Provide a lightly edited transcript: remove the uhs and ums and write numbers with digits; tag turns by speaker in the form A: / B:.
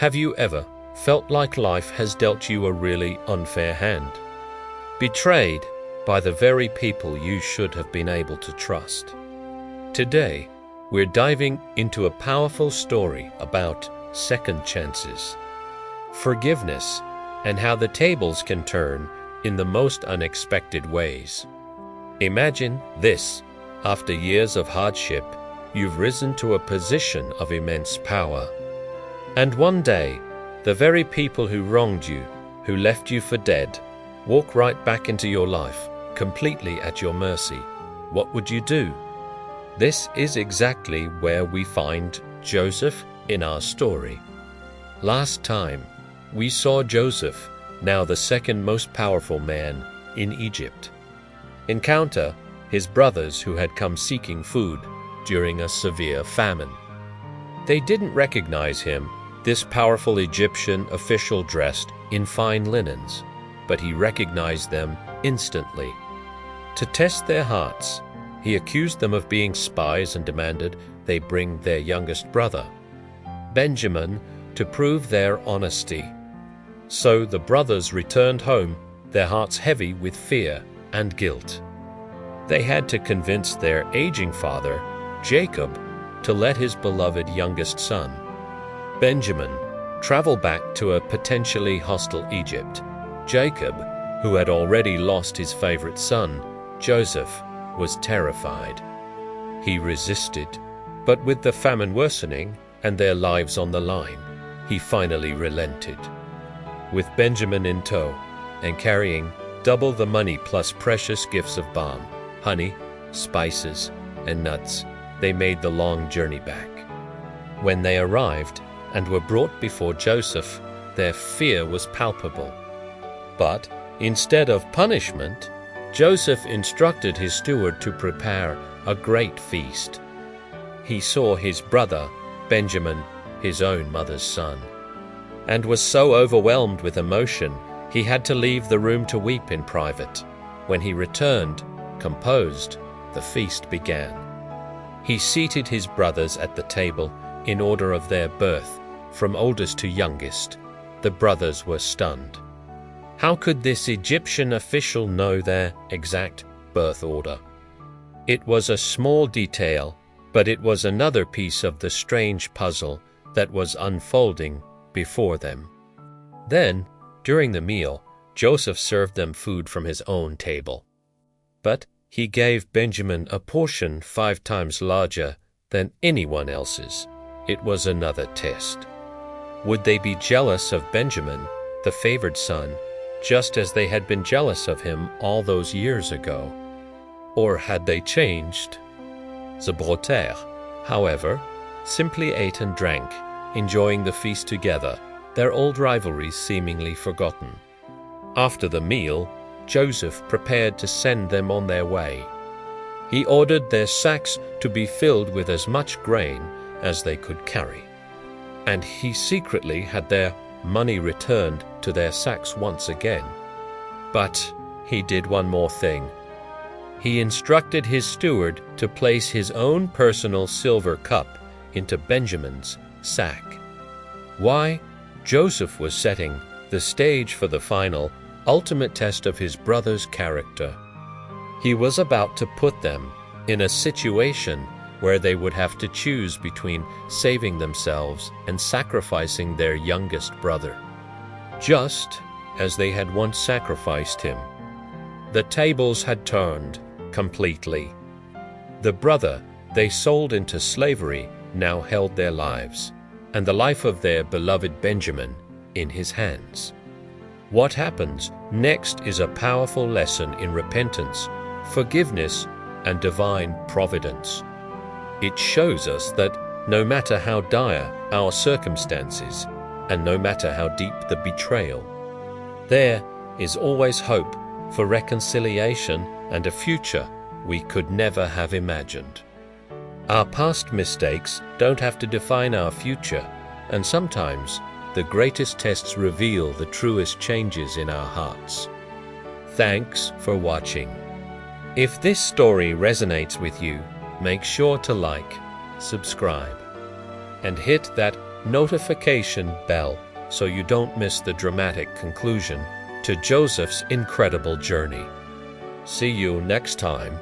A: Have you ever felt like life has dealt you a really unfair hand? Betrayed by the very people you should have been able to trust? Today, we're diving into a powerful story about second chances, forgiveness, and how the tables can turn in the most unexpected ways. Imagine this: after years of hardship, you've risen to a position of immense power. And one day, the very people who wronged you, who left you for dead, walk right back into your life, completely at your mercy. What would you do? This is exactly where we find Joseph in our story. Last time, we saw Joseph, now the second most powerful man in Egypt, encounter his brothers who had come seeking food during a severe famine. They didn't recognize him, this powerful Egyptian official dressed in fine linens, but he recognized them instantly. To test their hearts, he accused them of being spies and demanded they bring their youngest brother, Benjamin, to prove their honesty. So the brothers returned home, their hearts heavy with fear and guilt. They had to convince their aging father, Jacob, to let his beloved youngest son, Benjamin, travel back to a potentially hostile Egypt. Jacob, who had already lost his favorite son, Joseph, was terrified. He resisted, but with the famine worsening and their lives on the line, he finally relented. With Benjamin in tow and carrying double the money plus precious gifts of balm, honey, spices, and nuts, they made the long journey back. When they arrived and were brought before Joseph, their fear was palpable. But instead of punishment, Joseph instructed his steward to prepare a great feast. He saw his brother, Benjamin, his own mother's son, and was so overwhelmed with emotion he had to leave the room to weep in private. When he returned, composed, the feast began. He seated his brothers at the table in order of their birth, from oldest to youngest. The brothers were stunned. How could this Egyptian official know their exact birth order? It was a small detail, but it was another piece of the strange puzzle that was unfolding before them. Then, during the meal, Joseph served them food from his own table. But he gave Benjamin a portion 5 times larger than anyone else's. It was another test. Would they be jealous of Benjamin, the favored son, just as they had been jealous of him all those years ago? Or had they changed? The Brother, however, simply ate and drank, enjoying the feast together, their old rivalries seemingly forgotten. After the meal, Joseph prepared to send them on their way. He ordered their sacks to be filled with as much grain as they could carry, and he secretly had their money returned to their sacks once again. But he did one more thing. He instructed his steward to place his own personal silver cup into Benjamin's sack. Why? Joseph was setting the stage for the final, ultimate test of his brother's character. He was about to put them in a situation where they would have to choose between saving themselves and sacrificing their youngest brother, just as they had once sacrificed him. The tables had turned completely. The brother they sold into slavery now held their lives, and the life of their beloved Benjamin in his hands. What happens next is a powerful lesson in repentance, forgiveness, and divine providence. It shows us that no matter how dire our circumstances, and no matter how deep the betrayal, there is always hope for reconciliation and a future we could never have imagined. Our past mistakes don't have to define our future, and sometimes the greatest tests reveal the truest changes in our hearts. Thanks for watching. If this story resonates with you, make sure to like, subscribe, and hit that notification bell so you don't miss the dramatic conclusion to Joseph's incredible journey. See you next time